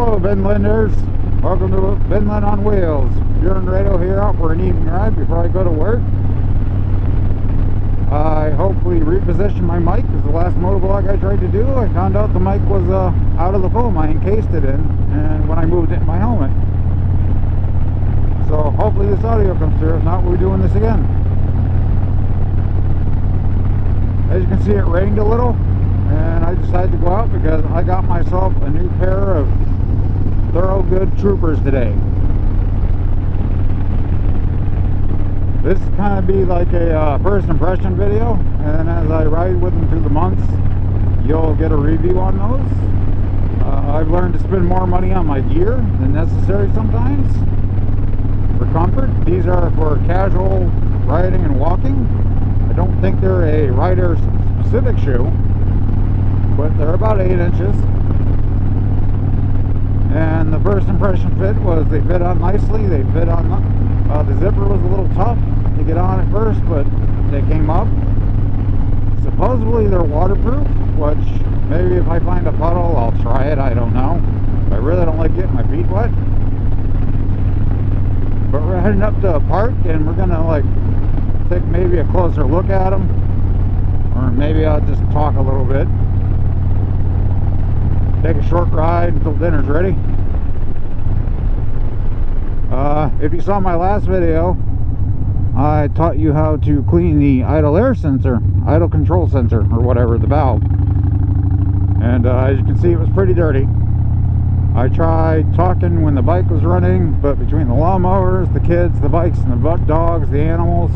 Hello, Vinlanders. Welcome to Vinland on Wheels. You're in radio here out for an evening ride before I go to work. I hopefully repositioned my mic because the last motovlog I tried to do, I found out the mic was out of the foam I encased it in, and when I moved it in my helmet. So hopefully this audio comes through. If not, we're doing this again. As you can see, it rained a little, and I decided to go out because I got myself a new pair of Thoroughgood Troopers today. This is kind of be like a first impression video, and as I ride with them through the months, you'll get a review on those. I've learned to spend more money on my gear than necessary sometimes for comfort. These are for casual riding and walking. I don't think they're a rider specific shoe, but they're about 8 inches. And the first impression fit was they fit on nicely. They fit on, the zipper was a little tough to get on at first, but they came up. Supposedly they're waterproof, which maybe if I find a puddle I'll try it, I don't know. I really don't like getting my feet wet. But we're heading up to a park and we're gonna like take maybe a closer look at them, or maybe I'll just talk a little bit. Take a short ride until dinner's ready. If you saw my last video, I taught you how to clean the idle air sensor, idle control sensor, or whatever, the valve. And as you can see, it was pretty dirty. I tried talking when the bike was running, but between the lawnmowers, the kids, the bikes, and the dogs, the animals,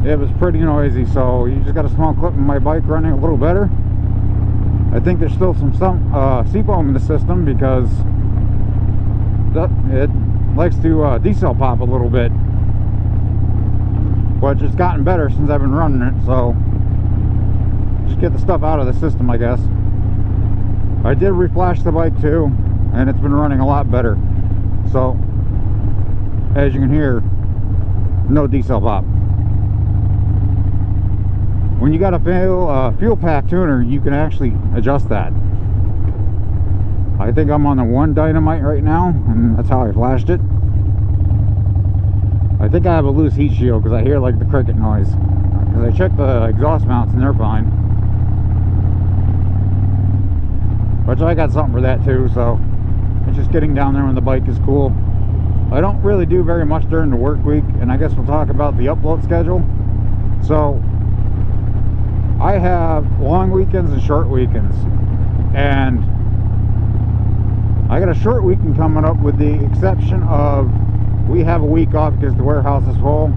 it was pretty noisy. So you just got a small clip of my bike running a little better. I think there's still some seafoam in the system because it likes to decel pop a little bit, which has gotten better since I've been running it. So just get the stuff out of the system, I guess. I did reflash the bike too, and it's been running a lot better. So as you can hear, no decel pop. When you got a fuel pack tuner, you can actually adjust that. I think I'm on the 1 dynamite right now, and that's how I flashed it. I think I have a loose heat shield because I hear like the cricket noise. Because I checked the exhaust mounts and they're fine. Which I got something for that too, so it's just getting down there when the bike is cool. I don't really do very much during the work week, and I guess we'll talk about the upload schedule. So I have long weekends and short weekends, and I got a short weekend coming up with the exception of we have a week off because the warehouse is full.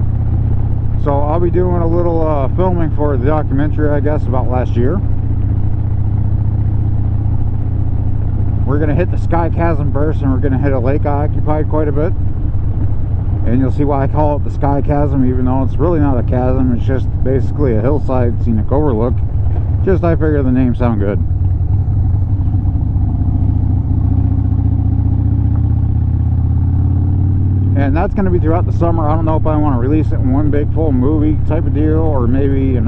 So I'll be doing a little filming for the documentary, I guess, about last year. We're going to hit the Sky Chasm first, and we're going to hit a lake I occupied quite a bit. And you'll see why I call it the Sky Chasm, even though it's really not a chasm. It's just basically a hillside scenic overlook. Just I figure the name sound good. And that's going to be throughout the summer. I don't know if I want to release it in one big full movie type of deal, or maybe in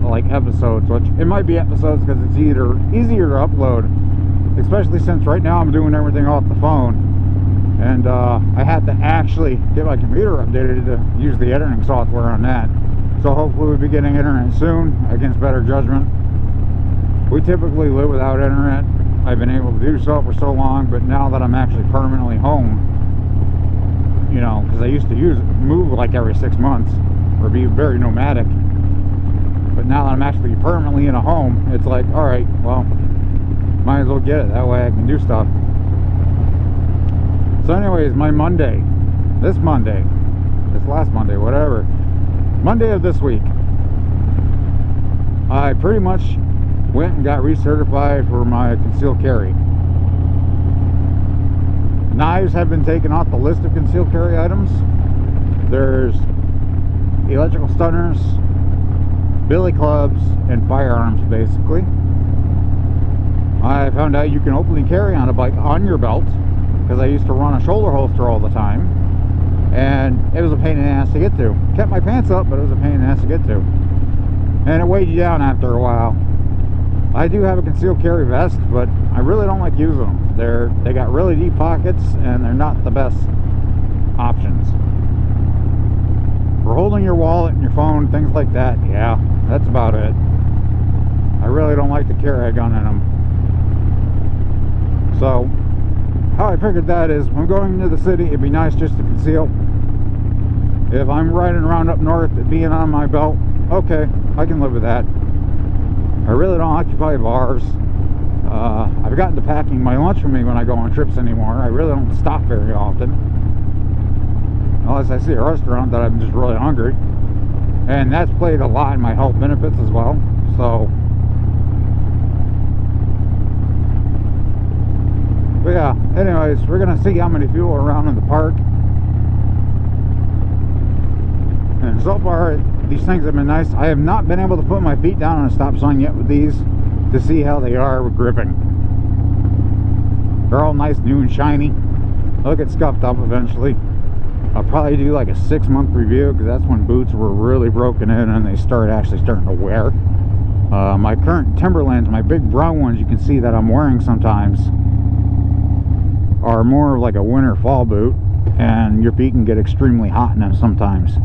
like episodes. Which it might be episodes because it's easier to upload, especially since right now I'm doing everything off the phone. And I had to actually get my computer updated to use the editing software on that. So hopefully we'll be getting internet soon, against better judgment. We typically live without internet. I've been able to do so for so long, but now that I'm actually permanently home, you know, because I used to move like every 6 months, or be very nomadic. But now that I'm actually permanently in a home, it's like, alright, well, might as well get it. That way I can do stuff. So anyways, my Monday, this last Monday, whatever, Monday of this week, I pretty much went and got recertified for my concealed carry. Knives have been taken off the list of concealed carry items. There's electrical stunners, billy clubs, and firearms basically. I found out you can openly carry on a bike on your belt, because I used to run a shoulder holster all the time, and it was a pain in the ass to get to. Kept my pants up, but it was a pain in the ass to get to. And it weighed you down after a while. I do have a concealed carry vest, but I really don't like using them. They got really deep pockets, and they're not the best options. For holding your wallet and your phone, things like that, yeah, that's about it. I really don't like to carry a gun in them. So, how I figured that is, when I'm going into the city, it'd be nice just to conceal. If I'm riding around up north, it being on my belt, okay, I can live with that. I really don't occupy bars. I've gotten to packing my lunch for me when I go on trips anymore. I really don't stop very often, unless I see a restaurant that I'm just really hungry. And that's played a lot in my health benefits as well. So, but yeah, anyways, we're gonna see how many people are around in the park. And so far, these things have been nice. I have not been able to put my feet down on a stop sign yet with these to see how they are with gripping. They're all nice, new and shiny. They'll get scuffed up eventually. I'll probably do like a 6-month review, because that's when boots were really broken in and they starting to wear. My current Timberlands, my big brown ones you can see that I'm wearing sometimes, are more like a winter fall boot, and your feet can get extremely hot in them sometimes.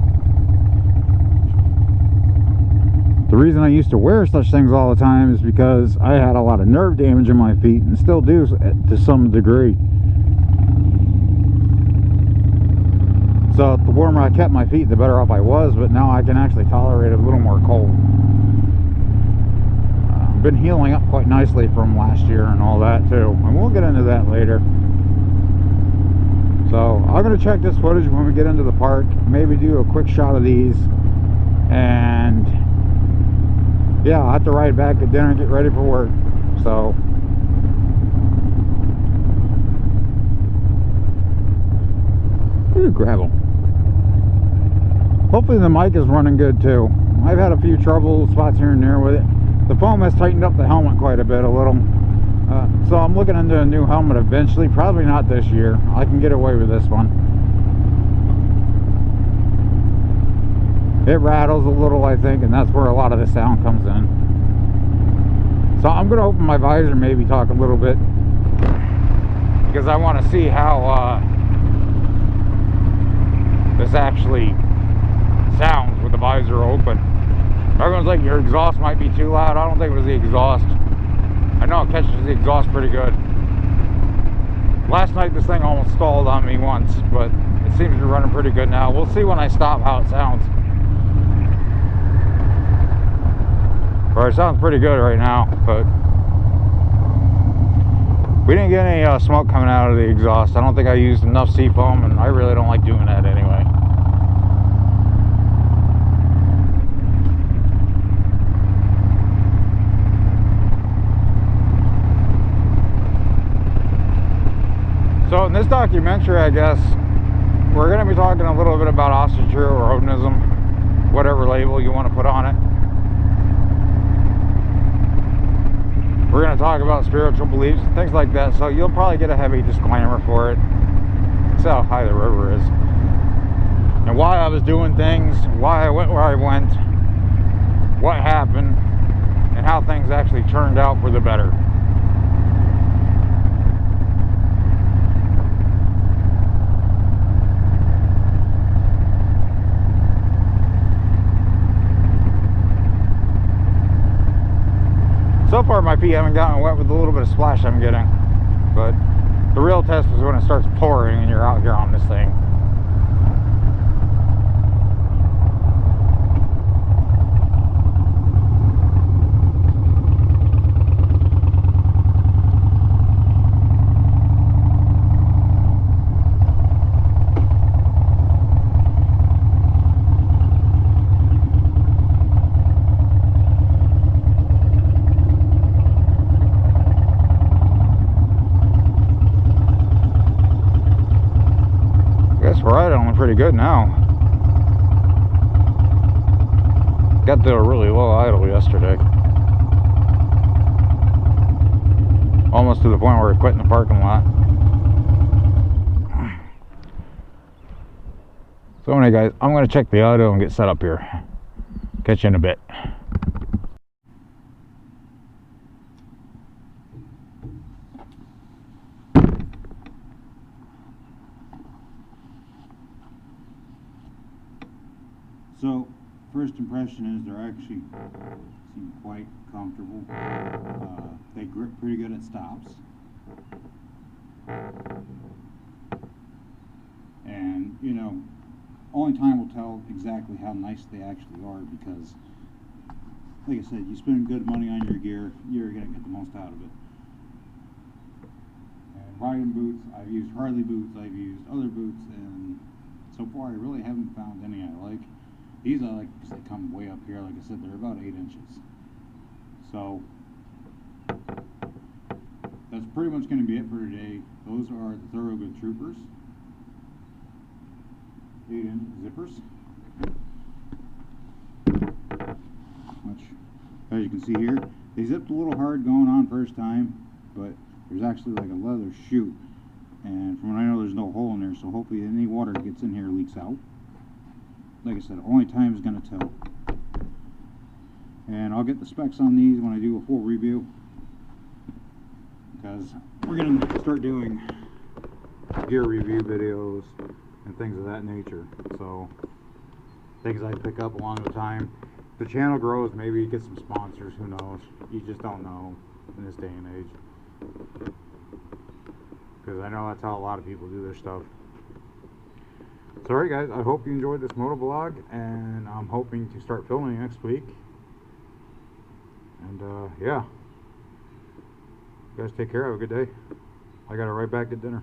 The reason I used to wear such things all the time is because I had a lot of nerve damage in my feet, and still do to some degree. So the warmer I kept my feet, the better off I was, but now I can actually tolerate a little more cold. I've been healing up quite nicely from last year and all that too, and we'll get into that later. So I'm going to check this footage when we get into the park, maybe do a quick shot of these, and yeah, I'll have to ride back at dinner and get ready for work. So gravel. Hopefully the mic is running good too. I've had a few trouble spots here and there with it. The foam has tightened up the helmet quite a bit, a little. So I'm looking into a new helmet eventually. Probably not this year. I can get away with this one. It rattles a little, I think, and that's where a lot of the sound comes in. So I'm going to open my visor, maybe talk a little bit, because I want to see how this actually sounds with the visor open. Everyone's like, your exhaust might be too loud. I don't think it was the exhaust. I know it catches the exhaust pretty good. Last night this thing almost stalled on me once, but it seems to be running pretty good now. We'll see when I stop how it sounds. Or it sounds pretty good right now, but we didn't get any smoke coming out of the exhaust. I don't think I used enough seafoam, and I really don't like doing that anyway. So in this documentary, I guess, we're going to be talking a little bit about osseture or Odinism, whatever label you want to put on it. We're going to talk about spiritual beliefs and things like that, so you'll probably get a heavy disclaimer for it. That's how high the river is. And why I was doing things, why I went where I went, what happened, and how things actually turned out for the better. So far my feet haven't gotten wet with the little bit of splash I'm getting, but the real test is when it starts pouring and you're out here on this thing. Pretty good now. Got to a really low idle yesterday. Almost to the point where we quit in the parking lot. So anyway guys, I'm going to check the audio and get set up here. Catch you in a bit. So, first impression is they're actually seem quite comfortable. They grip pretty good at stops. And, you know, only time will tell exactly how nice they actually are, because, like I said, you spend good money on your gear, you're going to get the most out of it. And riding boots, I've used Harley boots, I've used other boots, and so far I really haven't found any I like. These I like because they come way up here. Like I said, they're about 8 inches. So that's pretty much going to be it for today. Those are the Thoroughgood Troopers 8-inch zippers, which, as you can see here, they zipped a little hard going on first time, but there's actually like a leather chute, and from what I know, there's no hole in there, so hopefully any water that gets in here leaks out. Like I said, only time is going to tell. And I'll get the specs on these when I do a full review, because we're going to start doing gear review videos and things of that nature. So things I pick up along the time. If the channel grows, maybe you get some sponsors, who knows. You just don't know in this day and age, because I know that's how a lot of people do their stuff. So alright guys, I hope you enjoyed this motovlog, and I'm hoping to start filming next week. And yeah, you guys take care, have a good day. I gotta right back to dinner.